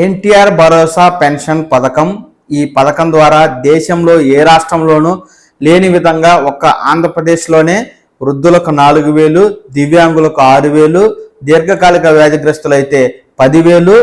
ఎన్టీఆర్ భరోసా pension పథకం. ఈ పథకం ద్వారా దేశంలో ఏ రాష్ట్రంలోనూ లేని విధంగా ఒక్క ఆంధ్రప్రదేశ్లోనే వృద్ధులకు 4,000, దివ్యాంగులకు 6,000, దీర్ఘకాలిక వ్యాధిగ్రస్తులైతే 10,000,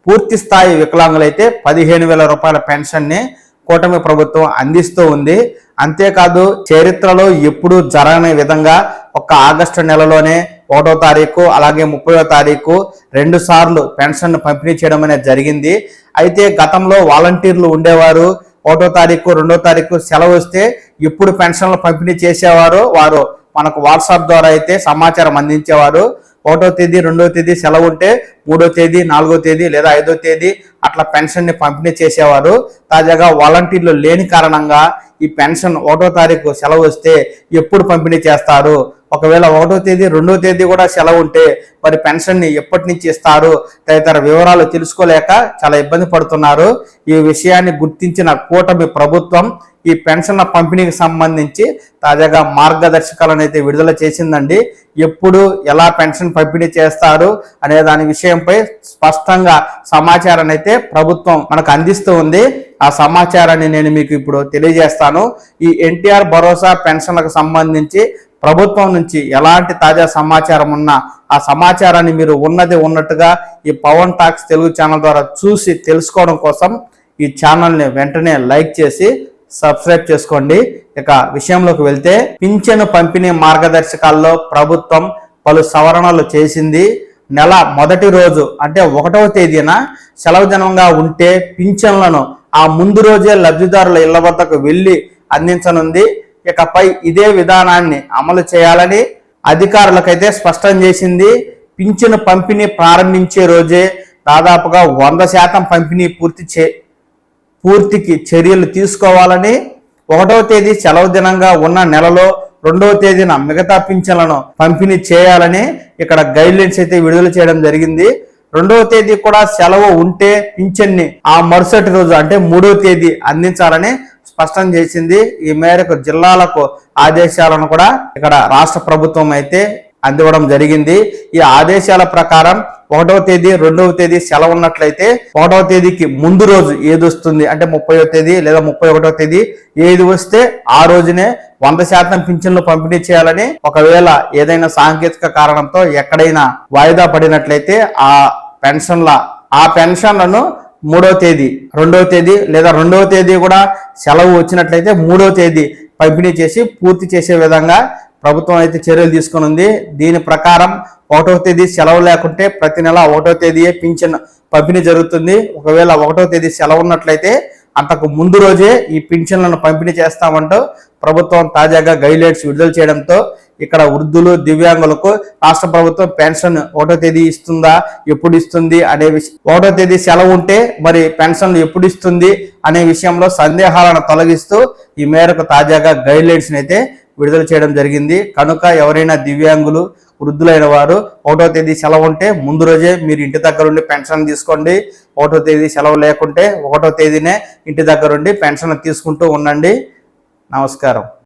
పూర్తి స్థాయి వికలాంగులైతే 15,000 రూపాయల పెన్షన్ని కూటమి ప్రభుత్వం అందిస్తూ ఉంది. అంతేకాదు చరిత్రలో ఎప్పుడూ జరగని విధంగా ఒక్క ఆగస్టు నెలలోనే 1వ తారీఖు అలాగే 30వ తారీఖు 2 సార్లు పెన్షన్ పంపిణీ చేయడం అనేది జరిగింది. అయితే గతంలో వాలంటీర్లు ఉండేవారు. 1వ తారీఖు 2వ తారీఖు సెలవు వస్తే ఎప్పుడు పెన్షన్లు పంపిణీ చేసేవారో వారు మనకు వాట్సాప్ ద్వారా అయితే సమాచారం అందించేవారు. 1వ తేదీ 2వ తేదీ సెలవు ఉంటే 3వ తేదీ 4వ తేదీ లేదా 5వ తేదీ అట్లా పెన్షన్ని పంపిణీ చేసేవారు. తాజాగా వాలంటీర్లు లేని కారణంగా ఈ పెన్షన్ 1వ తారీఖు సెలవు వస్తే ఎప్పుడు పంపిణీ చేస్తారు, ఒకవేళ 1వ తేదీ 2వ తేదీ కూడా సెలవు ఉంటే మరి పెన్షన్ని ఎప్పటి నుంచి ఇస్తారు తదితర వివరాలు తెలుసుకోలేక చాలా ఇబ్బంది పడుతున్నారు. ఈ విషయాన్ని గుర్తించిన కూటమి ప్రభుత్వం ఈ పెన్షన్ల పంపిణీకి సంబంధించి తాజాగా మార్గదర్శకాలను అయితే విడుదల చేసిందండి. ఎప్పుడు ఎలా పెన్షన్ పంపిణీ చేస్తారు అనే దాని విషయంపై స్పష్టంగా సమాచారాన్ని అయితే ప్రభుత్వం మనకు అందిస్తూ ఉంది. ఆ సమాచారాన్ని నేను మీకు ఇప్పుడు తెలియజేస్తాను. ఈ ఎన్టీఆర్ భరోసా పెన్షన్లకు సంబంధించి ప్రభుత్వం నుంచి ఎలాంటి తాజా సమాచారం ఉన్నా ఆ సమాచారాన్ని మీరు ఉన్నది ఉన్నట్టుగా ఈ పవన్ టాక్స్ తెలుగు ఛానల్ ద్వారా చూసి తెలుసుకోవడం కోసం ఈ ఛానల్ని వెంటనే లైక్ చేసి సబ్స్క్రైబ్ చేసుకోండి. ఇక విషయంలోకి వెళ్తే పింఛను పంపిణీ మార్గదర్శకాల్లో ప్రభుత్వం పలు సవరణలు చేసింది. నెల మొదటి రోజు అంటే 1వ తేదీన సెలవు దినంగా ఉంటే పింఛన్లను ఆ ముందు రోజే లబ్ధిదారుల ఇళ్ల వద్దకు వెళ్లి అందించనుంది. ఇకపై ఇదే విధానాన్ని అమలు చేయాలని అధికారులకైతే స్పష్టం చేసింది. పింఛను పంపిణీ ప్రారంభించే రోజే దాదాపుగా 100% పంపిణీ పూర్తికి చర్యలు తీసుకోవాలని, 1వ తేదీ సెలవు దినంగా ఉన్న నెలలో 2వ తేదీన మిగతా పింఛన్లను పంపిణీ చేయాలని ఇక్కడ గైడ్లైన్స్ అయితే విడుదల చేయడం జరిగింది. 2వ తేదీ కూడా సెలవు ఉంటే పింఛన్ని ఆ మరుసటి రోజు అంటే 3వ తేదీ అందించాలని స్పష్టం చేసింది. ఈ మేరకు జిల్లాలకు ఆదేశాలను కూడా ఇక్కడ రాష్ట్ర ప్రభుత్వం అయితే అందివ్వడం జరిగింది. ఈ ఆదేశాల ప్రకారం 1వ తేదీ 2వ తేదీ సెలవు ఉన్నట్లయితే 1వ తేదీకి ముందు రోజు ఏది వస్తుంది అంటే 30వ తేదీ లేదా 31వ తేదీ ఏది వస్తే ఆ రోజునే 100% పింఛన్లు పంపిణీ చేయాలని, ఒకవేళ ఏదైనా సాంకేతిక కారణంతో ఎక్కడైనా వాయిదా పడినట్లయితే ఆ పెన్షన్లను 3వ తేదీ 2వ తేదీ లేదా 2వ తేదీ కూడా సెలవు వచ్చినట్లయితే 3వ తేదీ పంపిణీ చేసి పూర్తి చేసే విధంగా ప్రభుత్వం అయితే చర్యలు తీసుకుని. దీని ప్రకారం 1వ తేదీ సెలవు లేకుంటే ప్రతి నెల 1వ తేదీయే పింఛన్ పంపిణీ జరుగుతుంది. ఒకవేళ 1వ తేదీ సెలవు ఉన్నట్లయితే అంతకు ముందు రోజే ఈ పింఛన్లను పంపిణీ చేస్తామంటూ ప్రభుత్వం తాజాగా గైడ్లైన్స్ విడుదల చేయడంతో ఇక్కడ వృద్ధులు దివ్యాంగులకు రాష్ట్ర ప్రభుత్వం పెన్షన్ 1వ తేదీ ఇస్తుందా, ఎప్పుడు ఇస్తుంది అనే విషయం, 1వ తేదీ సెలవు ఉంటే మరి పెన్షన్లు ఎప్పుడు ఇస్తుంది అనే విషయంలో సందేహాలను తొలగిస్తూ ఈ మేరకు తాజాగా గైడ్లైన్స్ అయితే విడుదల చేయడం జరిగింది. కనుక ఎవరైనా దివ్యాంగులు వృద్ధులైన వారు 1వ తేదీ సెలవు ఉంటే ముందు రోజే మీరు ఇంటి దగ్గర ఉండి పెన్షన్ తీసుకోండి. 1వ తేదీ సెలవు లేకుంటే 1వ తేదీనే ఇంటి దగ్గర ఉండి పెన్షన్ తీసుకుంటూ ఉండండి. నమస్కారం.